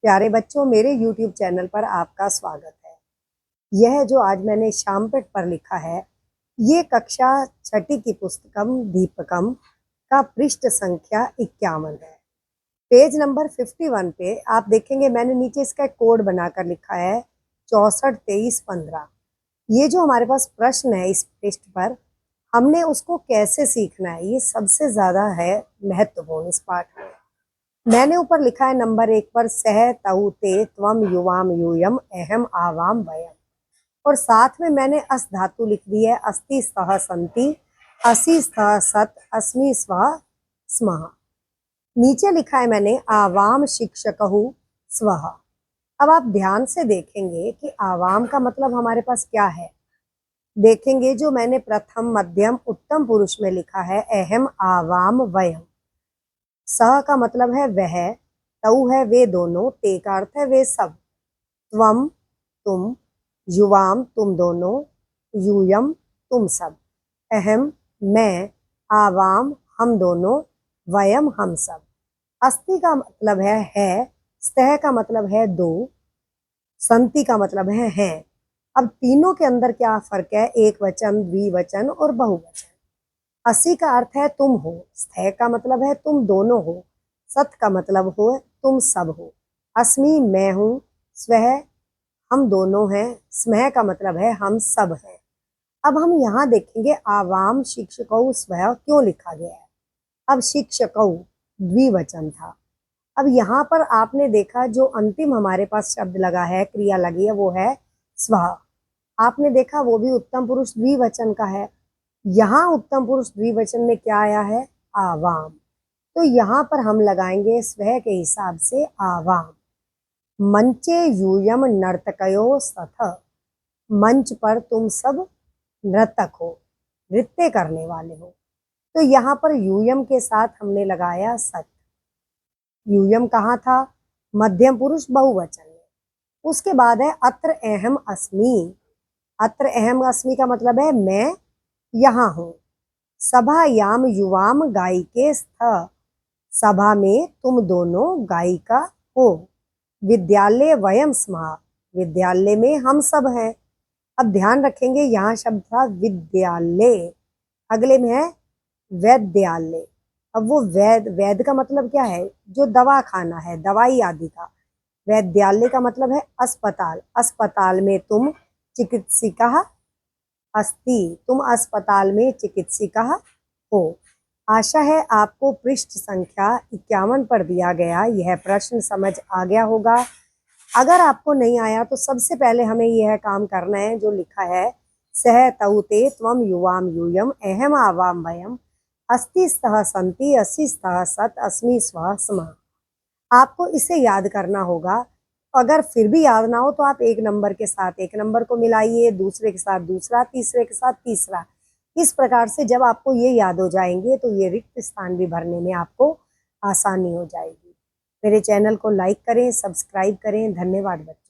प्यारे बच्चों, मेरे YouTube चैनल पर आपका स्वागत है। यह जो आज मैंने शामपेट पर लिखा है, ये कक्षा छठी की पुस्तकम दीपकम का पृष्ठ संख्या 51 है। पेज नंबर 51 पे आप देखेंगे मैंने नीचे इसका कोड बनाकर लिखा है 642315। ये जो हमारे पास प्रश्न है इस पृष्ठ पर, हमने उसको कैसे सीखना है, ये सबसे ज़्यादा है महत्वपूर्ण इस पाठ में। मैंने ऊपर लिखा है नंबर 1 पर सह तऊ ते त्वम युवाम यूयम अहम आवाम वयम, और साथ में मैंने अस धातु लिख दी है अस्ति सह संति असि सह सत अस्मि स्व स्मः। नीचे लिखा है मैंने आवाम शिक्षकहु स्वः। अब आप ध्यान से देखेंगे कि आवाम का मतलब हमारे पास क्या है। देखेंगे जो मैंने प्रथम मध्यम उत्तम पुरुष में लिखा है अहम आवाम वयम। सह का मतलब है वह, तऊ है वे दोनों, ते का अर्थ है वे सब, त्वम तुम, युवाम तुम दोनों, यूयम तुम सब, अहम मैं, आवाम हम दोनों, वयम हम सब। अस्ति का मतलब है, स्तः का मतलब है दो, संति का मतलब है। अब तीनों के अंदर क्या फर्क है, एक वचन, द्विवचन और बहुवचन। असि का अर्थ है तुम हो, स्थ का मतलब है तुम दोनों हो, सत का मतलब हो तुम सब हो, अस्मि मैं हूँ, स्वह हम दोनों हैं, स्मह का मतलब है हम सब हैं। अब हम यहाँ देखेंगे आवाम शिक्षकौ स्वह क्यों लिखा गया है। अब शिक्षकौ द्विवचन था। अब यहाँ पर आपने देखा जो अंतिम हमारे पास शब्द लगा है, क्रिया लगी है, वो है स्वः। आपने देखा वो भी उत्तम पुरुष द्विवचन का है। यहाँ उत्तम पुरुष द्विवचन में क्या आया है, आवाम। तो यहाँ पर हम लगाएंगे स्वह के हिसाब से आवाम। मंचे यूयम नर्तकयो सथ, मंच पर तुम सब नर्तक हो, नृत्य करने वाले हो। तो यहाँ पर यूयम के साथ हमने लगाया सत। यूयम कहाँ था, मध्यम पुरुष बहुवचन में। उसके बाद है अत्र अहम अस्मि। अत्र अहम अस्मि का मतलब है मैं यहाँ हूँ। सभायाम युवाम गायिके स्थ, सभा में तुम दोनों गायिका हो। विद्यालय वयम स्मः, विद्यालय में हम सब हैं। अब ध्यान रखेंगे यहाँ शब्द था विद्यालय, अगले में है वैद्यालय। अब वो वैद का मतलब क्या है, जो दवा खाना है, दवाई आदि का। वैद्यालय का मतलब है अस्पताल, अस्पताल में तुम चिकित्सिका अस्ति, तुम अस्पताल में चिकित्सिका हो। आशा है आपको पृष्ठ संख्या 51 पर दिया गया यह प्रश्न समझ आ गया होगा। अगर आपको नहीं आया तो सबसे पहले हमें यह काम करना है जो लिखा है सह तऊ ते त्वम युवाम यूयम अहम आवाम वयम अस्ति स्तः संति असि स्तः सत अस्मि स्व स्मः। आपको इसे याद करना होगा। अगर फिर भी याद ना हो तो आप एक नंबर के साथ एक नंबर को मिलाइए, दूसरे के साथ दूसरा, तीसरे के साथ तीसरा। इस प्रकार से जब आपको ये याद हो जाएंगे तो ये रिक्त स्थान भी भरने में आपको आसानी हो जाएगी। मेरे चैनल को लाइक करें, सब्सक्राइब करें। धन्यवाद बच्चों।